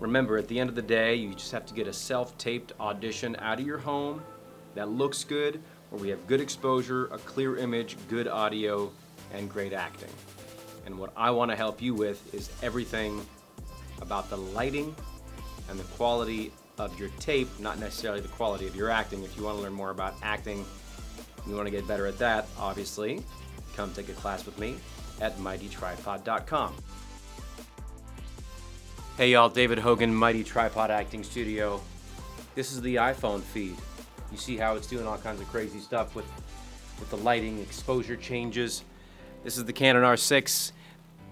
Remember, at the end of the day, you just have to get a self-taped audition out of your home that looks good, where we have good exposure, a clear image, good audio, and great acting. And what I want to help you with is everything about the lighting and the quality of your tape, not necessarily the quality of your acting. If you want to learn more about acting, you want to get better at that, obviously, come take a class with me at mightytripod.com. Hey y'all, David Hogan, Mighty Tripod Acting Studio. This is the iPhone feed. You see how it's doing all kinds of crazy stuff with the lighting, exposure changes. This is the Canon R6.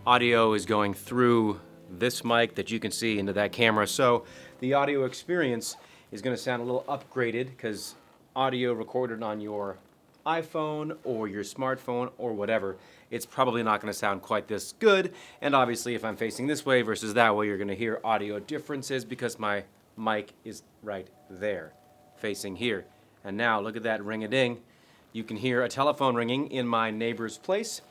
Audio is going through this mic that you can see into that camera. So the audio experience is going to sound a little upgraded because audio recorded on your iPhone or your smartphone or whatever, it's probably not going to sound quite this good. And obviously if I'm facing this way versus that way, you're going to hear audio differences because my mic is right there, facing here. And now look at that ring-a-ding. You can hear a telephone ringing in my neighbor's place.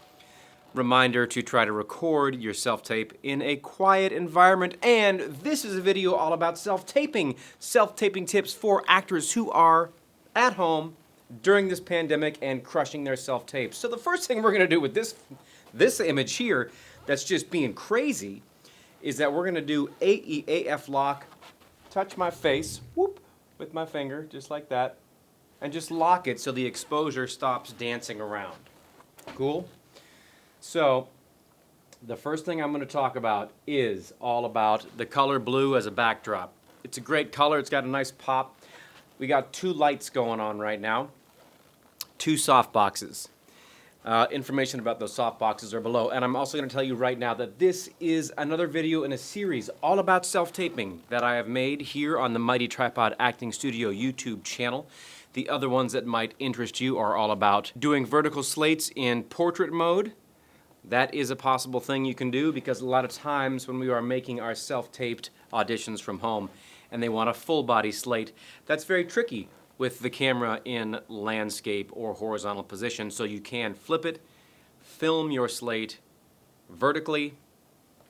Reminder to try to record your self-tape in a quiet environment. And this is a video all about self-taping. Self-taping tips for actors who are at home during this pandemic and crushing their self-tape. So the first thing we're going to do with this image here that's just being crazy is that we're going to do AEAF lock, touch my face, whoop, with my finger, just like that, and just lock it so the exposure stops dancing around. Cool? So the first thing I'm going to talk about is all about the color blue as a backdrop. It's a great color. It's got a nice pop. We got two lights going on right now. Two softboxes. Information about those softboxes are below. And I'm also going to tell you right now that this is another video in a series all about self-taping that I have made here on the Mighty Tripod Acting Studio YouTube channel. The other ones that might interest you are all about doing vertical slates in portrait mode. That is a possible thing you can do because a lot of times when we are making our self-taped auditions from home and they want a full body slate, that's very tricky with the camera in landscape or horizontal position. So you can flip it, film your slate vertically.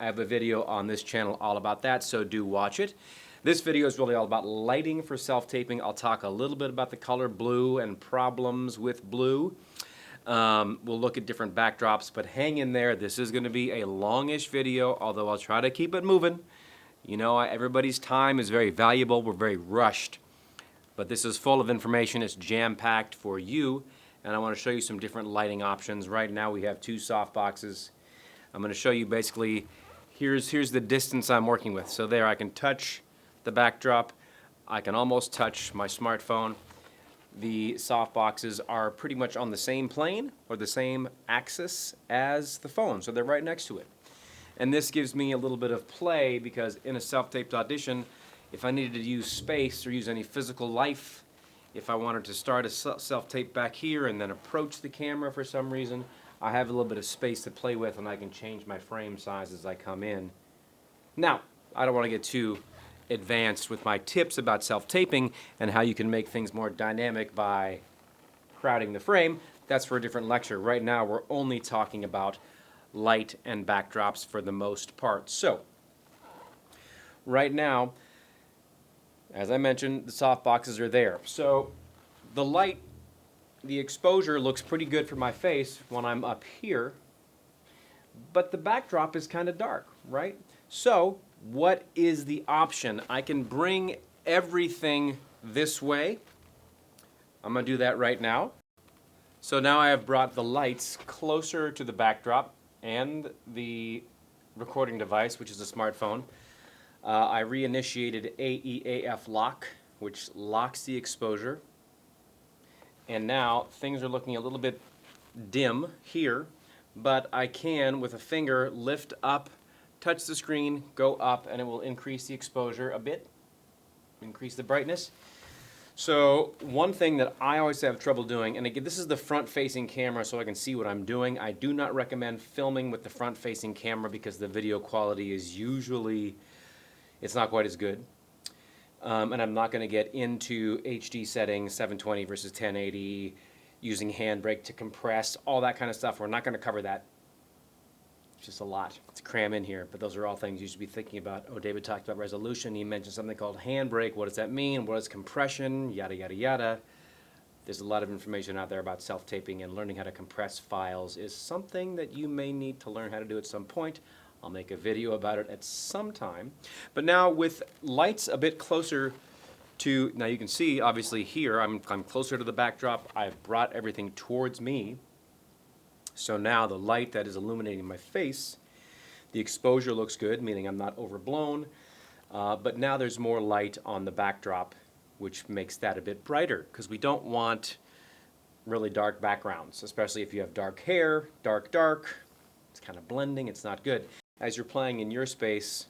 I have a video on this channel all about that, so do watch it. This video is really all about lighting for self-taping. I'll talk a little bit about the color blue and problems with blue. We'll look at different backdrops, but hang in there. This is going to be a longish video, although I'll try to keep it moving. You know, everybody's time is very valuable. We're very rushed. But this is full of information. It's jam-packed for you, and I want to show you some different lighting options. Right now we have two softboxes. I'm going to show you basically, here's the distance I'm working with. So there, I can touch the backdrop. I can almost touch my smartphone. The softboxes are pretty much on the same plane or the same axis as the phone, so they're right next to it. And this gives me a little bit of play because in a self-taped audition, if I needed to use space or use any physical life, if I wanted to start a self-tape back here and then approach the camera for some reason, I have a little bit of space to play with and I can change my frame size as I come in. Now, I don't want to get too advanced with my tips about self-taping and how you can make things more dynamic by crowding the frame. That's for a different lecture. Right now, we're only talking about light and backdrops for the most part. So, right now, as I mentioned, the softboxes are there. So the light, the exposure looks pretty good for my face when I'm up here, but the backdrop is kind of dark, right? So what is the option? I can bring everything this way. I'm going to do that right now. So now I have brought the lights closer to the backdrop and the recording device, which is a smartphone. I reinitiated AEAF lock, which locks the exposure. And now things are looking a little bit dim here, but I can, with a finger, lift up, touch the screen, go up, and it will increase the exposure a bit, increase the brightness. So one thing that I always have trouble doing, and again, this is the front-facing camera so I can see what I'm doing. I do not recommend filming with the front-facing camera because the video quality is usually, it's not quite as good. And I'm not going to get into HD settings, 720 versus 1080, using handbrake to compress, all that kind of stuff. We're not going to cover that. It's just a lot to cram in here, but those are all things you should be thinking about. Oh, David talked about resolution. He mentioned something called handbrake. What does that mean? What is compression? Yada, yada, yada. There's a lot of information out there about self-taping, and learning how to compress files is something that you may need to learn how to do at some point. I'll make a video about it at some time. But now with lights a bit closer to, now you can see obviously here I'm closer to the backdrop. I've brought everything towards me. So now the light that is illuminating my face, the exposure looks good, meaning I'm not overblown. But now there's more light on the backdrop, which makes that a bit brighter, because we don't want really dark backgrounds, especially if you have dark hair, dark. It's kind of blending, it's not good. As you're playing in your space,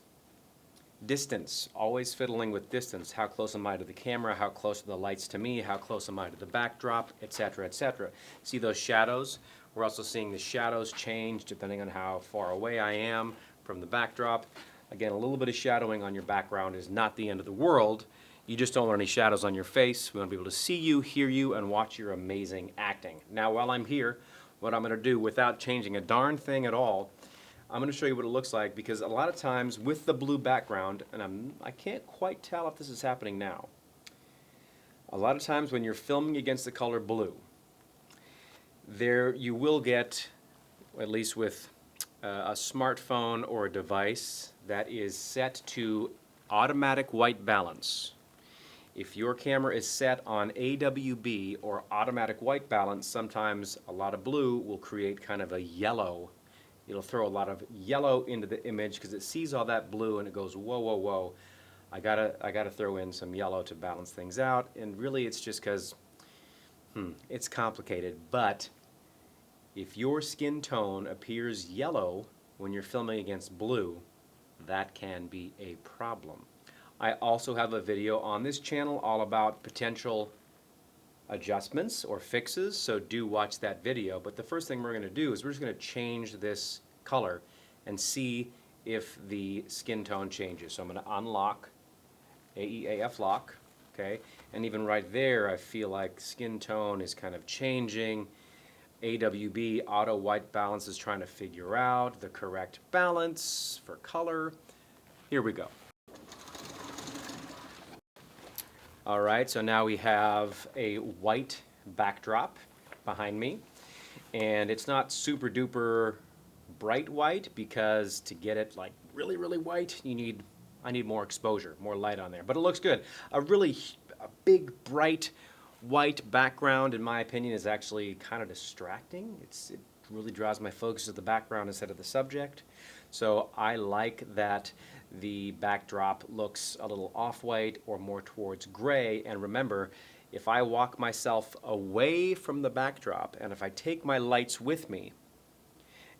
distance, always fiddling with distance. How close am I to the camera? How close are the lights to me? How close am I to the backdrop? Etc., etc. See those shadows? We're also seeing the shadows change depending on how far away I am from the backdrop. Again, a little bit of shadowing on your background is not the end of the world. You just don't want any shadows on your face. We want to be able to see you, hear you, and watch your amazing acting. Now, while I'm here, what I'm going to do without changing a darn thing at all, I'm going to show you what it looks like, because a lot of times with the blue background, and I can't quite tell if this is happening now, a lot of times when you're filming against the color blue, there you will get, at least with a smartphone or a device that is set to automatic white balance. If your camera is set on AWB or automatic white balance, sometimes a lot of blue will create kind of a yellow. It'll throw a lot of yellow into the image because it sees all that blue and it goes, whoa, whoa, whoa. I gotta throw in some yellow to balance things out. And really it's just because it's complicated. But if your skin tone appears yellow when you're filming against blue, that can be a problem. I also have a video on this channel all about potential adjustments or fixes, so do watch that video. But the first thing we're going to do is we're just going to change this color and see if the skin tone changes. So I'm going to unlock AEAF lock, okay? And even right there I feel like skin tone is kind of changing. AWB, auto white balance, is trying to figure out the correct balance for color. Here we go. All right, so now we have a white backdrop behind me, and it's not super duper bright white, because to get it like really, really white, I need more exposure, more light on there. But it looks good. A big, bright white background, in my opinion, is actually kind of distracting. It really draws my focus to the background instead of the subject. So I like that the backdrop looks a little off-white or more towards gray. And remember, if I walk myself away from the backdrop and if I take my lights with me,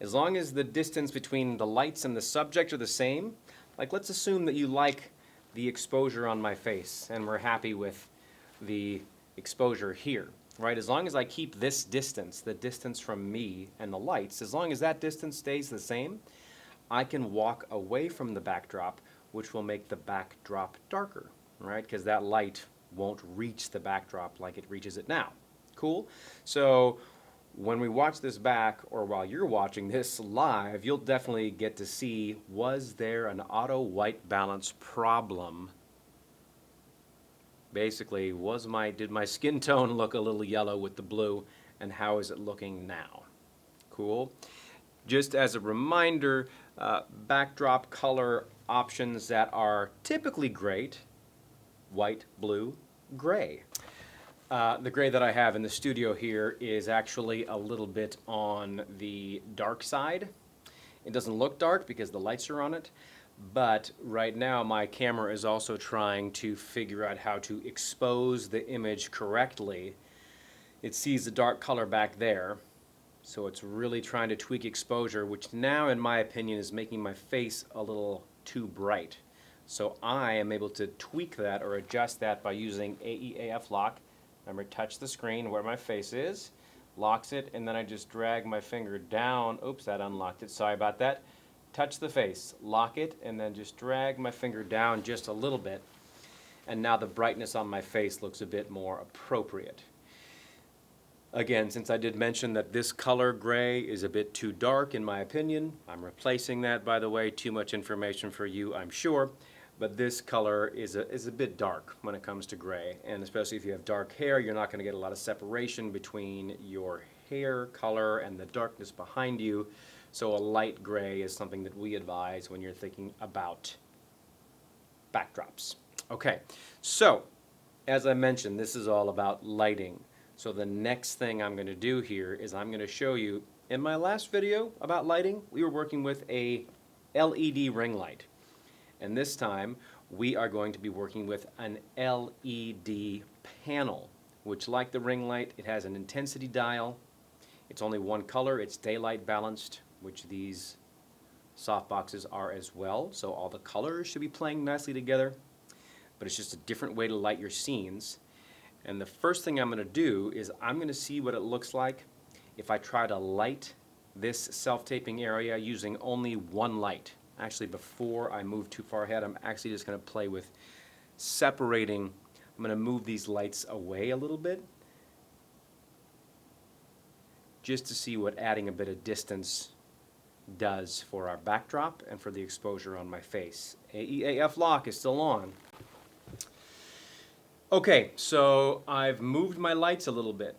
as long as the distance between the lights and the subject are the same, like let's assume that you like the exposure on my face and we're happy with the exposure here, right? As long as I keep this distance, the distance from me and the lights, as long as that distance stays the same, I can walk away from the backdrop, which will make the backdrop darker, right? Because that light won't reach the backdrop like it reaches it now. Cool? So when we watch this back, or while you're watching this live, you'll definitely get to see, was there an auto white balance problem? Basically, did my skin tone look a little yellow with the blue, and how is it looking now? Cool. Just as a reminder, backdrop color options that are typically great: white, blue, gray. The gray that I have in the studio here is actually a little bit on the dark side. It doesn't look dark because the lights are on it, but right now my camera is also trying to figure out how to expose the image correctly. It sees the dark color back there, so it's really trying to tweak exposure, which now, in my opinion, is making my face a little too bright. So I am able to tweak that or adjust that by using AEAF lock. Remember, touch the screen where my face is, locks it, and then I just drag my finger down. Oops, that unlocked it. Sorry about that. Touch the face, lock it, and then just drag my finger down just a little bit. And now the brightness on my face looks a bit more appropriate. Again, since I did mention that this color gray is a bit too dark in my opinion, I'm replacing that, by the way. Too much information for you, I'm sure. But this color is a bit dark when it comes to gray. And especially if you have dark hair, you're not going to get a lot of separation between your hair color and the darkness behind you. So a light gray is something that we advise when you're thinking about backdrops. Okay, so as I mentioned, this is all about lighting. So the next thing I'm going to do here is I'm going to show you, in my last video about lighting, we were working with a LED ring light. And this time we are going to be working with an LED panel, which, like the ring light, it has an intensity dial. It's only one color, it's daylight balanced, which these softboxes are as well. So all the colors should be playing nicely together, but it's just a different way to light your scenes. And the first thing I'm going to do is I'm going to see what it looks like if I try to light this self-taping area using only one light. Actually, before I move too far ahead, I'm actually just going to play with separating. I'm going to move these lights away a little bit just to see what adding a bit of distance does for our backdrop and for the exposure on my face. AEAF lock is still on. Okay, so I've moved my lights a little bit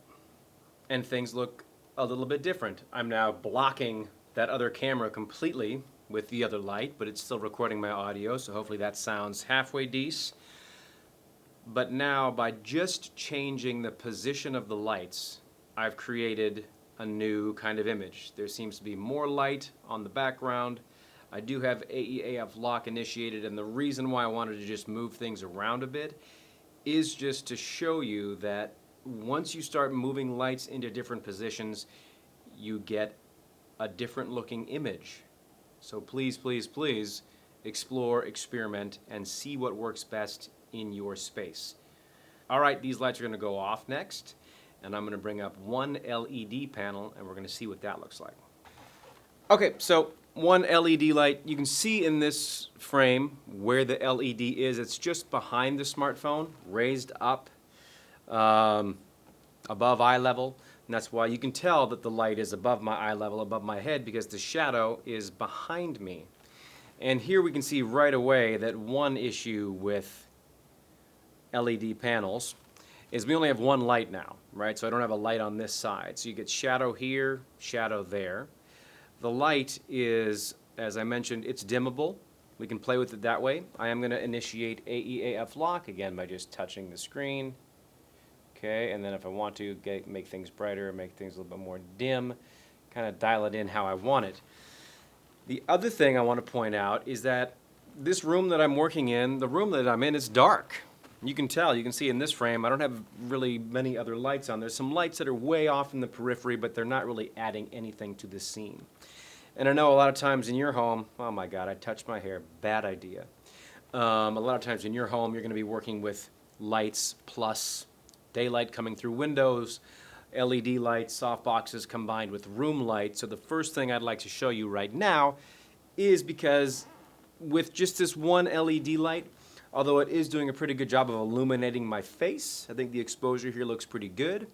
and things look a little bit different. I'm now blocking that other camera completely with the other light, but it's still recording my audio, so hopefully that sounds halfway decent. But now, by just changing the position of the lights, I've created a new kind of image. There seems to be more light on the background. I do have AEAF lock initiated, and the reason why I wanted to just move things around a bit is just to show you that once you start moving lights into different positions, you get a different looking image. So please, please, please explore, experiment, and see what works best in your space. All right, these lights are going to go off next, and I'm going to bring up one LED panel, and we're going to see what that looks like. Okay, so one LED light. You can see in this frame where the LED is. It's just behind the smartphone, raised up above eye level. And that's why you can tell that the light is above my eye level, above my head, because the shadow is behind me. And here we can see right away that one issue with LED panels is we only have one light now, right? So I don't have a light on this side. So you get shadow here, shadow there. The light is, as I mentioned, it's dimmable. We can play with it that way. I am going to initiate AEAF lock again by just touching the screen. Okay, and then if I want to make things brighter, make things a little bit more dim, kind of dial it in how I want it. The other thing I want to point out is that this room that I'm working in, the room that I'm in, is dark. You can tell, you can see in this frame, I don't have really many other lights on. There's some lights that are way off in the periphery, but they're not really adding anything to this scene. And I know a lot of times in your home, oh my God, I touched my hair, bad idea. A lot of times in your home, you're going to be working with lights plus daylight coming through windows, LED lights, softboxes combined with room light. So the first thing I'd like to show you right now is, because with just this one LED light, although it is doing a pretty good job of illuminating my face, I think the exposure here looks pretty good.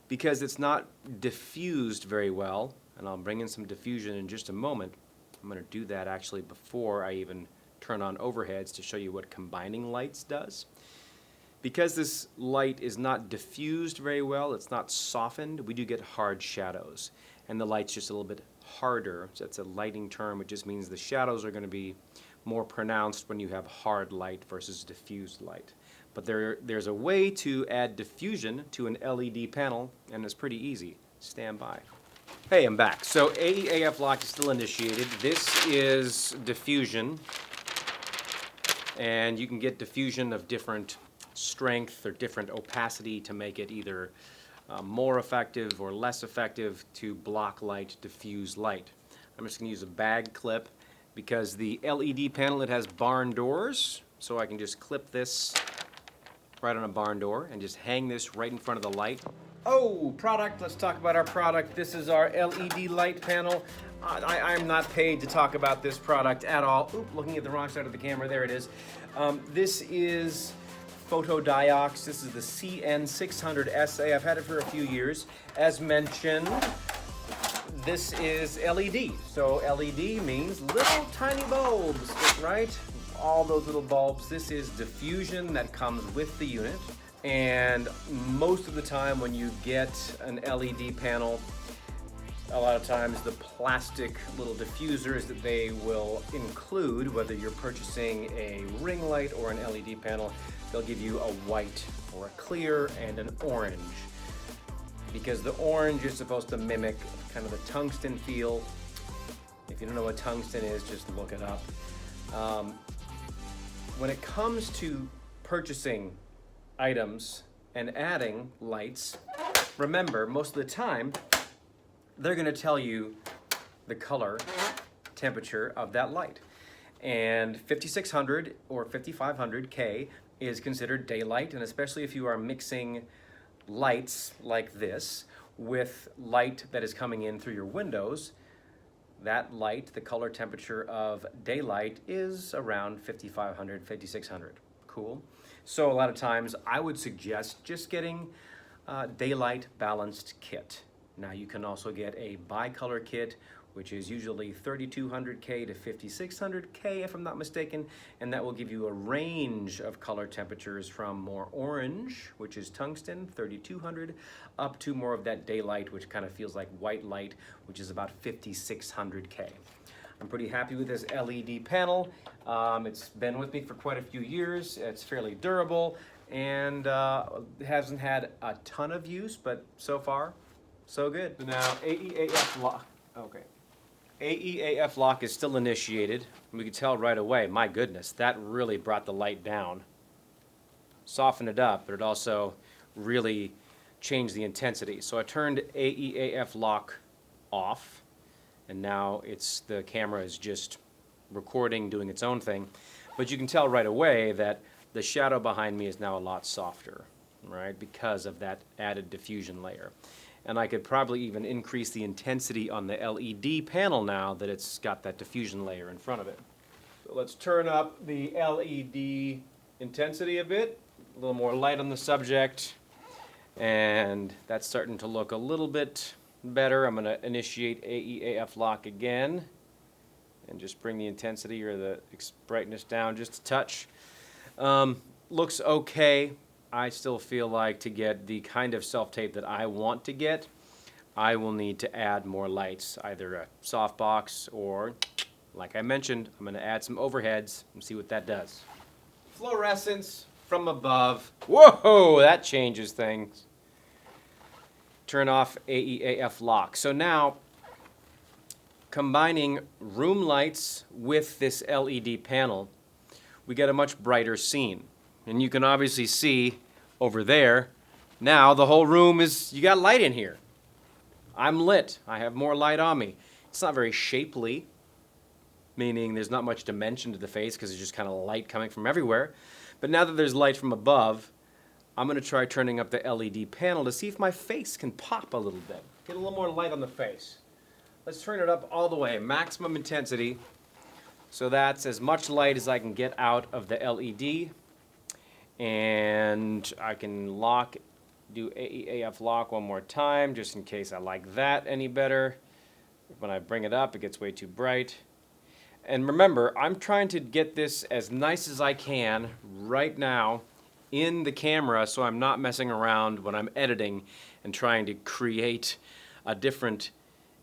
Because it's not diffused very well, and I'll bring in some diffusion in just a moment. I'm going to do that actually before I even turn on overheads to show you what combining lights does. Because this light is not diffused very well, it's not softened, we do get hard shadows. And the light's just a little bit harder. So that's a lighting term. It just means the shadows are going to be more pronounced when you have hard light versus diffused light. But there's a way to add diffusion to an LED panel, and it's pretty easy. Stand by. Hey, I'm back. So AEAF lock is still initiated. This is diffusion, and you can get diffusion of different strength or different opacity to make it either more effective or less effective to block light, diffuse light. I'm just going to use a bag clip because the LED panel, it has barn doors, so I can just clip this right on a barn door and just hang this right in front of the light. Oh, product, let's talk about our product. This is our LED light panel. I'm not paid to talk about this product at all. Oop, looking at the wrong side of the camera, there it is. This is photodiox. This is the CN600SA. I've had it for a few years. As mentioned, this is LED. So LED means little tiny bulbs, right? All those little bulbs. This is diffusion that comes with the unit. And most of the time when you get an LED panel, a lot of times the plastic little diffusers that they will include, whether you're purchasing a ring light or an LED panel, they'll give you a white or a clear and an orange. Because the orange is supposed to mimic kind of the tungsten feel. If you don't know what tungsten is, just look it up. When it comes to purchasing items and adding lights, remember, most of the time, they're going to tell you the color temperature of that light. And 5600 or 5500K is considered daylight, and especially if you are mixing lights like this with light that is coming in through your windows, that light, the color temperature of daylight, is around 5500, 5600. Cool. So a lot of times I would suggest just getting a daylight balanced kit. Now you can also get a bicolor kit, which is usually 3200K to 5600K if I'm not mistaken, and that will give you a range of color temperatures from more orange, which is tungsten, 3200, up to more of that daylight, which kind of feels like white light, which is about 5600K. I'm pretty happy with this LED panel. It's been with me for quite a few years. It's fairly durable and hasn't had a ton of use, but so far, so good. So now AEAF lock. Okay. AEAF lock is still initiated. We can tell right away, my goodness, that really brought the light down. Softened it up, but it also really changed the intensity. So I turned AEAF lock off, and now the camera is just recording, doing its own thing. But you can tell right away that the shadow behind me is now a lot softer, right, because of that added diffusion layer. And I could probably even increase the intensity on the LED panel now that it's got that diffusion layer in front of it. So let's turn up the LED intensity a bit, a little more light on the subject, and that's starting to look a little bit better. I'm going to initiate AEAF lock again and just bring the intensity or the brightness down just a touch. Looks okay. I still feel like to get the kind of self-tape that I want to get, I will need to add more lights, either a softbox or, like I mentioned, I'm going to add some overheads and see what that does. Fluorescence from above. Whoa, that changes things. Turn off AEAF lock. So now, combining room lights with this LED panel, we get a much brighter scene. And you can obviously see over there, now the whole room is, you got light in here. I'm lit. I have more light on me. It's not very shapely, meaning there's not much dimension to the face because it's just kind of light coming from everywhere. But now that there's light from above, I'm going to try turning up the LED panel to see if my face can pop a little bit. Get a little more light on the face. Let's turn it up all the way, maximum intensity. So that's as much light as I can get out of the LED. And I can do AEAF lock one more time, just in case I like that any better. When I bring it up, it gets way too bright. And remember, I'm trying to get this as nice as I can right now in the camera, so I'm not messing around when I'm editing and trying to create a different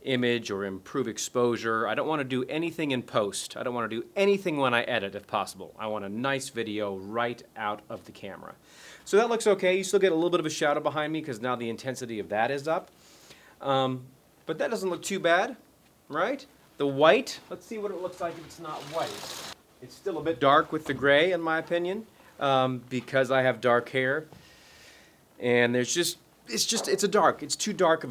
image or improve exposure. I don't want to do anything in post. I don't want to do anything when I edit if possible. I want a nice video right out of the camera. So that looks okay. You still get a little bit of a shadow behind me because now the intensity of that is up. But that doesn't look too bad, right? The white, let's see what it looks like if it's not white. It's still a bit dark with the gray in my opinion because I have dark hair. And it's too dark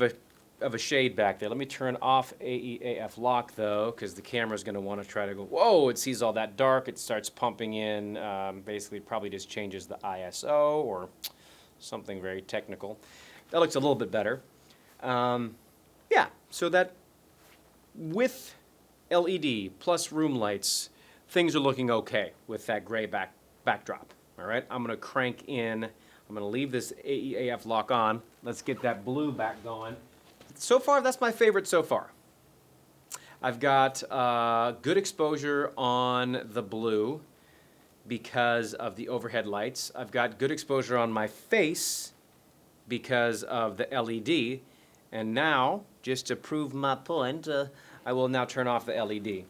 of a shade back there. Let me turn off AEAF lock though, because the camera's going to want to try to go, whoa, it sees all that dark, it starts pumping in, basically probably just changes the ISO or something very technical. That looks a little bit better. Yeah, so that with LED plus room lights, things are looking okay with that gray backdrop. All right, I'm gonna crank in. I'm gonna leave this AEAF lock on. Let's get that blue back going. So far, that's my favorite so far. I've got good exposure on the blue because of the overhead lights. I've got good exposure on my face because of the LED. And now, just to prove my point, I will now turn off the LED.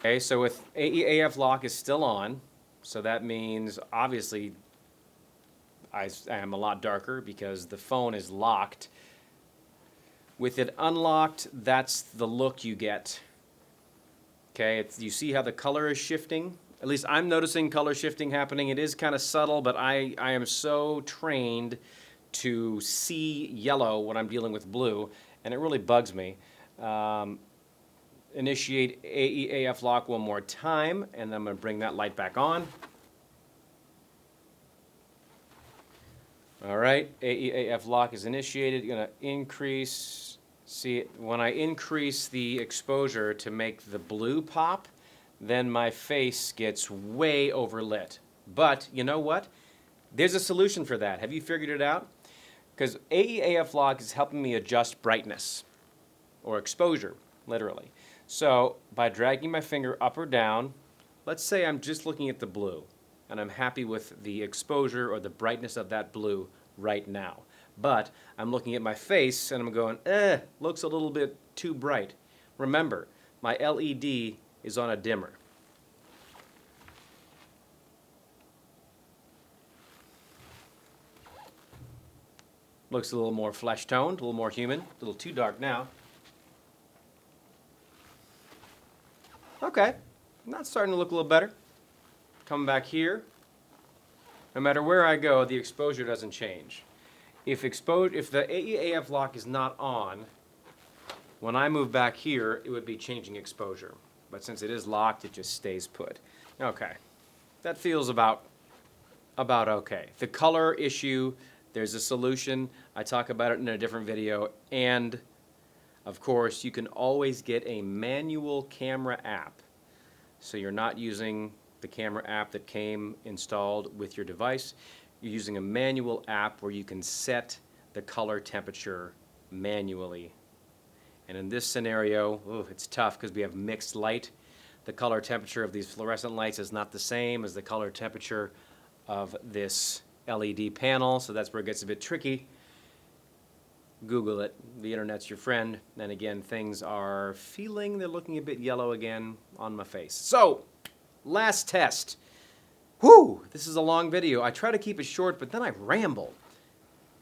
Okay, so with AEAF lock is still on, so that means obviously I am a lot darker because the phone is locked. With it unlocked, that's the look you get. Okay, you see how the color is shifting? At least I'm noticing color shifting happening. It is kind of subtle, but I am so trained to see yellow when I'm dealing with blue, and it really bugs me. Initiate AEAF lock one more time, and then I'm going to bring that light back on. All right, AEAF lock is initiated. Going to increase, see, when I increase the exposure to make the blue pop, then my face gets way overlit. But you know what? There's a solution for that. Have you figured it out? Because AEAF lock is helping me adjust brightness, or exposure, literally. So by dragging my finger up or down, let's say I'm just looking at the blue, and I'm happy with the exposure or the brightness of that blue right now. But I'm looking at my face, and I'm going, looks a little bit too bright. Remember, my LED is on a dimmer. Looks a little more flesh toned, a little more human, a little too dark now. Okay, that's starting to look a little better. Coming back here. No matter where I go, the exposure doesn't change. If the AEAF lock is not on, when I move back here, it would be changing exposure. But since it is locked, it just stays put. Okay, that feels about okay. The color issue, there's a solution. I talk about it in a different video. And, of course, you can always get a manual camera app. So you're not using the camera app that came installed with your device. You're using a manual app where you can set the color temperature manually. And in this scenario, it's tough because we have mixed light. The color temperature of these fluorescent lights is not the same as the color temperature of this LED panel, so that's where it gets a bit tricky. Google it. The internet's your friend. And again, things are they're looking a bit yellow again on my face. So, last test. Whew, this is a long video. I try to keep it short, but then I ramble.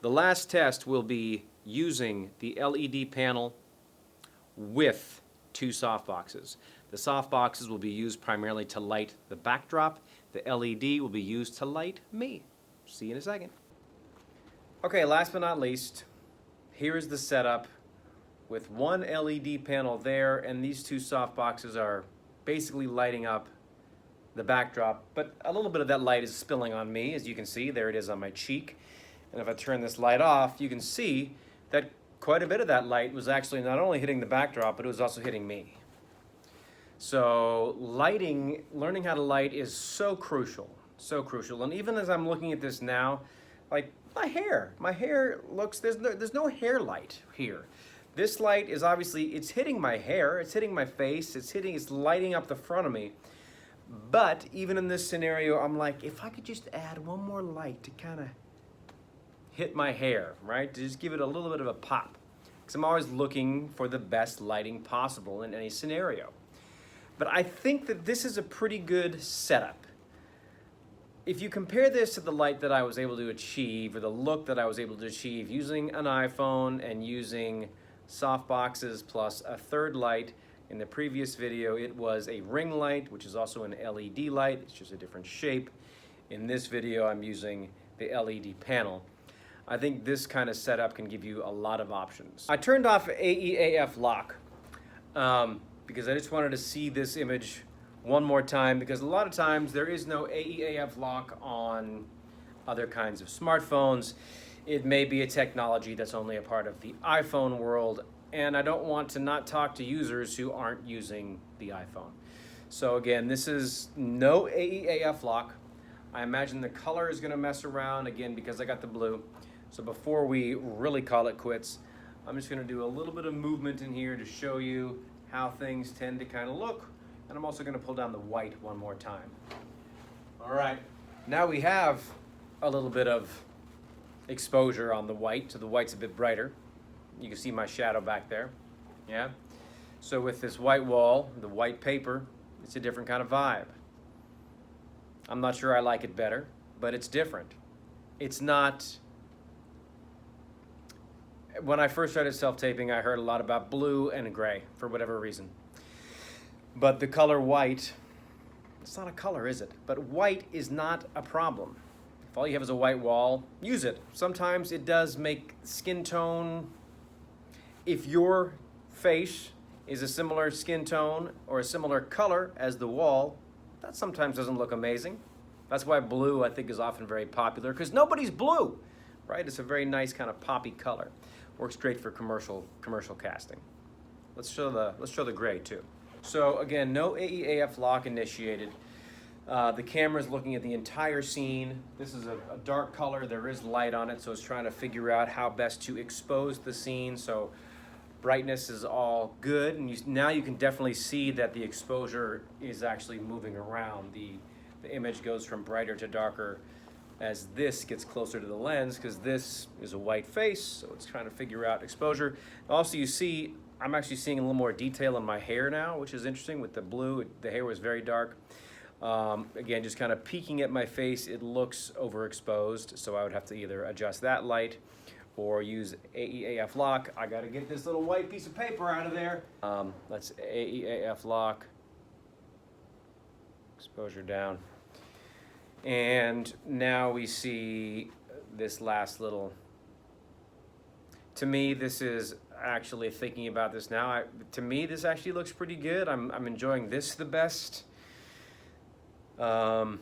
The last test will be using the LED panel with two softboxes. The softboxes will be used primarily to light the backdrop. The LED will be used to light me. See you in a second. Okay, last but not least, here is the setup with one LED panel there, and these two softboxes are basically lighting up the backdrop, but a little bit of that light is spilling on me, as you can see. There it is on my cheek. And if I turn this light off, you can see that quite a bit of that light was actually not only hitting the backdrop, but it was also hitting me. So learning how to light is so crucial, so crucial. And even as I'm looking at this now, like my hair looks, there's no hair light here. This light is obviously, it's hitting my hair, it's hitting my face, it's lighting up the front of me. But even in this scenario, I'm like, if I could just add one more light to kind of hit my hair, right? To just give it a little bit of a pop. Because I'm always looking for the best lighting possible in any scenario. But I think that this is a pretty good setup. If you compare this to the light that I was able to achieve, or the look that I was able to achieve using an iPhone and using softboxes plus a third light, in the previous video it was a ring light, which is also an LED light, it's just a different shape. In this video I'm using the LED panel. I think this kind of setup can give you a lot of options. I turned off AEAF lock because I just wanted to see this image one more time, because a lot of times there is no AEAF lock on other kinds of smartphones. It may be a technology that's only a part of the iPhone world, and I don't want to not talk to users who aren't using the iPhone. So again, this is no AEAF lock I imagine the color is gonna mess around again because I got the blue. So before we really call it quits, I'm just gonna do a little bit of movement in here to show you how things tend to kind of look. And I'm also gonna pull down the white one more time. All right, now we have a little bit of exposure on the white, so the white's a bit brighter. You can see my shadow back there, yeah? So with this white wall, the white paper, it's a different kind of vibe. I'm not sure I like it better, but it's different. It's not, when I first started self-taping, I heard a lot about blue and gray for whatever reason. But the color white, it's not a color, is it? But white is not a problem. If all you have is a white wall, use it. Sometimes it does make skin tone, if your face is a similar skin tone or a similar color as the wall, that sometimes doesn't look amazing. That's why blue, I think, is often very popular, because nobody's blue, right? It's a very nice kind of poppy color. Works great for commercial casting. Let's show the gray too. So again, no AEAF lock initiated. The camera's looking at the entire scene. This is a dark color. There is light on it, so it's trying to figure out how best to expose the scene. So brightness is all good, and now you can definitely see that the exposure is actually moving around. The image goes from brighter to darker as this gets closer to the lens, because this is a white face, so it's trying to figure out exposure. Also, you see, I'm actually seeing a little more detail in my hair now, which is interesting. With the blue, the hair was very dark. Again, just kind of peeking at my face, it looks overexposed, so I would have to either adjust that light or use AEAF lock. I gotta get this little white piece of paper out of there. Let's AEAF lock, exposure down. And now we see this last little, to me, this is actually thinking about this now. To me, this actually looks pretty good. I'm enjoying this the best. At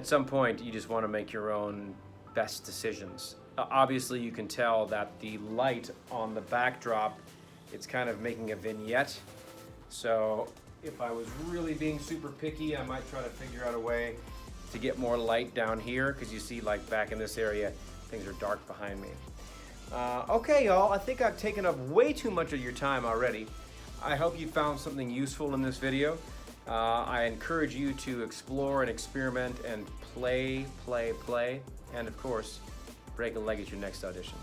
some point, you just want to make your own best decisions. Obviously, you can tell that the light on the backdrop, it's kind of making a vignette. So if I was really being super picky, I might try to figure out a way to get more light down here, because you see, like back in this area, things are dark behind me. Okay, y'all, I think I've taken up way too much of your time already. I hope you found something useful in this video. I encourage you to explore and experiment and play, and of course, break a leg at your next audition.